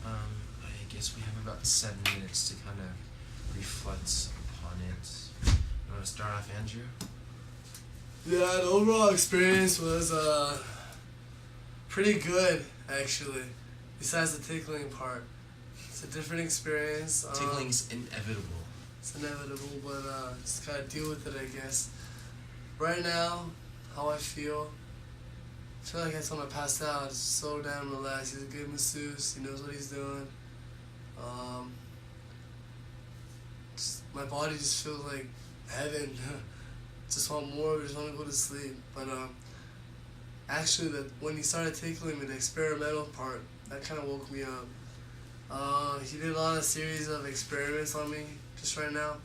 I guess we have about 7 minutes to kind of reflect upon it. You want to start off, Andrew? Yeah, the overall experience was pretty good, actually. Besides the tickling part, it's a different experience. Tickling's inevitable. It's inevitable, but just gotta deal with it, I guess. Right now, how I feel like I just want to pass out. Just so damn relaxed. He's a good masseuse. He knows what he's doing. My body just feels like heaven. Just want more. Just want to go to sleep. But actually, when he started tickling me, the experimental part, that kind of woke me up. He did a lot of series of experiments on me just right now.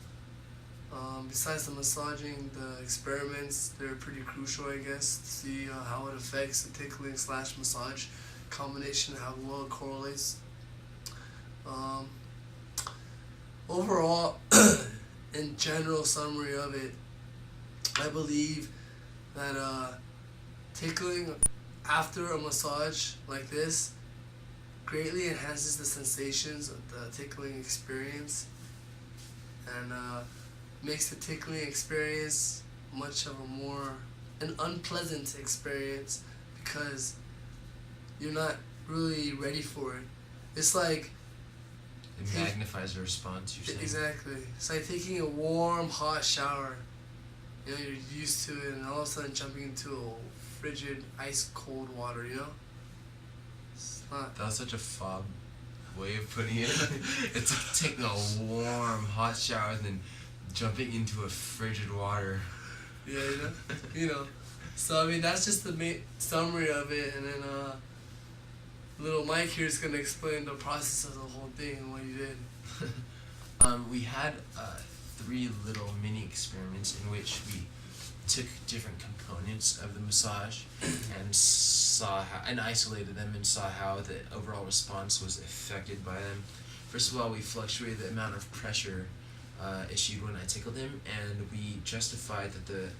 Besides the massaging, the experiments, they're pretty crucial, I guess, to see how it affects the tickling / massage combination, how well it correlates. Overall, in general summary of it, I believe that tickling after a massage like this greatly enhances the sensations of the tickling experience and makes the tickling experience much of an unpleasant experience because you're not really ready for it. It's like it magnifies the response, you're saying. Exactly. It's like taking a warm, hot shower. You know, you're used to it, and all of a sudden jumping into a frigid, ice-cold water, you know? It's not... That was such a fob way of putting it. It's like taking a warm, hot shower and then jumping into a frigid water. Yeah, you know? So, I mean, that's just the main summary of it, and then, little Mike here is going to explain the process of the whole thing and what he did. We had 3 little mini experiments in which we took different components of the massage and saw how, and isolated them and saw how the overall response was affected by them. First of all, we fluctuated the amount of pressure issued when I tickled him, and we justified that the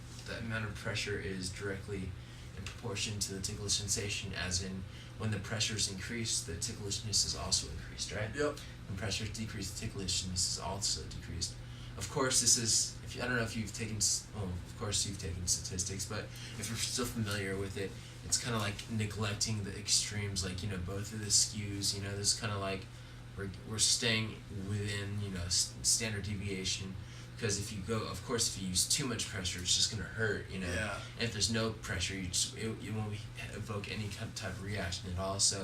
amount of pressure is directly in proportion to the ticklish sensation, as in when the pressure is increased, the ticklishness is also increased, right? Yep. When pressure is decreased, the ticklishness is also decreased. Of course, this is, I don't know if you've taken, well, of course you've taken statistics, but if you're still familiar with it, it's kind of like neglecting the extremes, like, you know, both of the skews, you know, this is kind of like, we're staying within, you know, standard deviation, because if you go, of course, if you use too much pressure, it's just going to hurt, you know. Yeah. And if there's no pressure, it won't evoke any type of reaction at all. So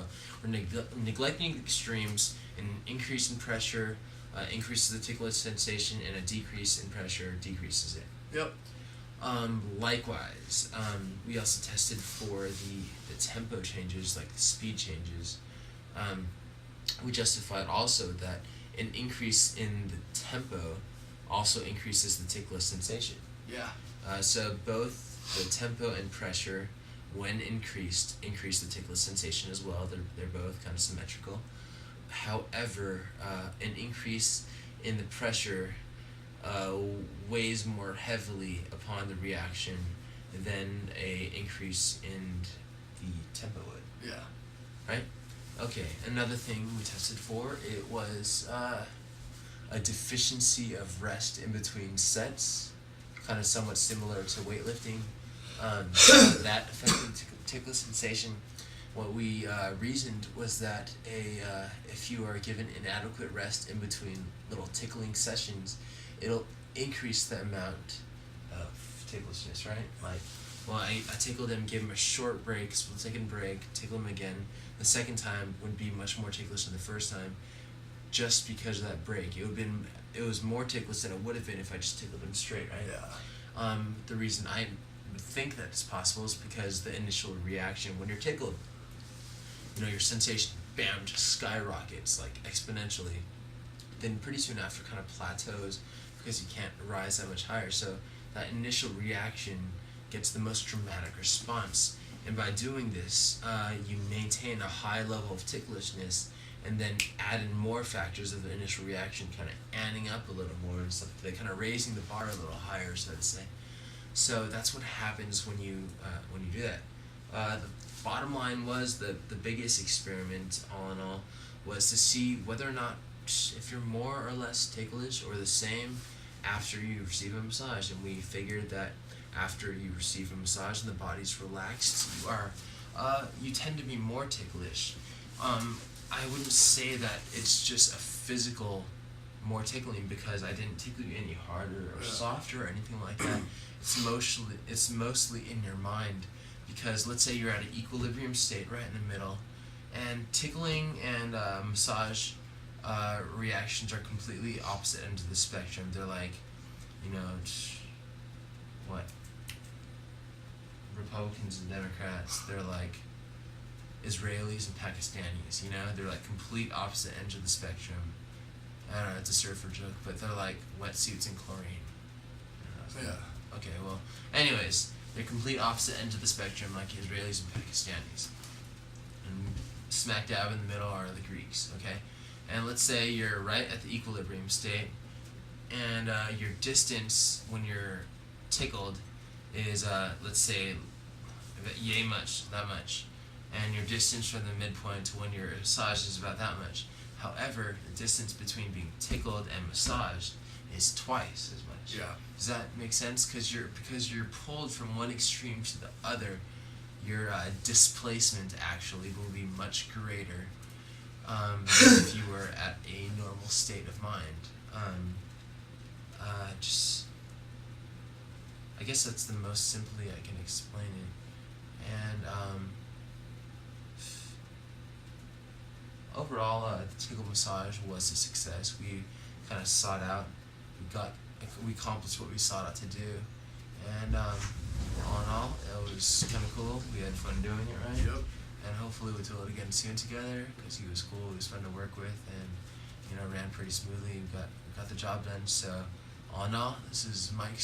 we're neglecting the extremes. An increase in pressure increases the ticklish sensation, and a decrease in pressure decreases it. Yep. Likewise, we also tested for the tempo changes, like the speed changes. We justified also that an increase in the tempo also increases the ticklish sensation. Yeah. So both the tempo and pressure, when increase the ticklish sensation as well. They're both kind of symmetrical. However, an increase in the pressure weighs more heavily upon the reaction than a increase in the tempo would. Yeah. Right? Okay, another thing we tested for, it was a deficiency of rest in between sets, kind of somewhat similar to weightlifting. That affected ticklish sensation. What we reasoned was that if you are given inadequate rest in between little tickling sessions, it'll increase the amount of ticklishness, right? Like, well, I tickled him, gave him a short break, split-second break, tickle him again. The second time would be much more ticklish than the first time, just because of that break. It was more ticklish than it would have been if I just tickled him straight, right? Yeah. The reason I would think that it's possible is because the initial reaction when you're tickled, you know, your sensation, bam, just skyrockets, like, exponentially. Then pretty soon after kind of plateaus because you can't rise that much higher. So that initial reaction gets the most dramatic response. And by doing this, you maintain a high level of ticklishness and then add in more factors of the initial reaction, kind of adding up a little more and stuff. They're kind of raising the bar a little higher, so to say. So that's what happens when you do that. The bottom line was the biggest experiment, all in all, was to see whether or not if you're more or less ticklish or the same after you receive a massage. And we figured that after you receive a massage and the body's relaxed, you are you tend to be more ticklish. I wouldn't say that it's just a physical more tickling because I didn't tickle you any harder or softer or anything like that. It's mostly in your mind, because let's say you're at an equilibrium state right in the middle, and tickling and massage reactions are completely opposite ends of the spectrum. They're like, what? Republicans and Democrats, they're like Israelis and Pakistanis, They're like complete opposite ends of the spectrum. I don't know, it's a surfer joke, but they're like wetsuits and chlorine. Yeah. Okay, well, anyways, they're complete opposite ends of the spectrum, like Israelis and Pakistanis. And smack dab in the middle are the Greeks, okay? And let's say you're right at the equilibrium state, and your distance when you're tickled is, let's say, that much. And your distance from the midpoint to when you're massaged is about that much. However, the distance between being tickled and massaged is twice as much. Yeah. Does that make sense? Because you're pulled from one extreme to the other, your displacement actually will be much greater than if you were at a normal state of mind. I guess that's the most simply I can explain it. And overall, the tickle massage was a success. We kind of sought out, we accomplished what we sought out to do, and all in all, it was kind of cool. We had fun doing it, right? Yep. And hopefully we'll do it again soon together, because he was cool, he was fun to work with, and ran pretty smoothly. We got the job done. So all in all, this is Mike.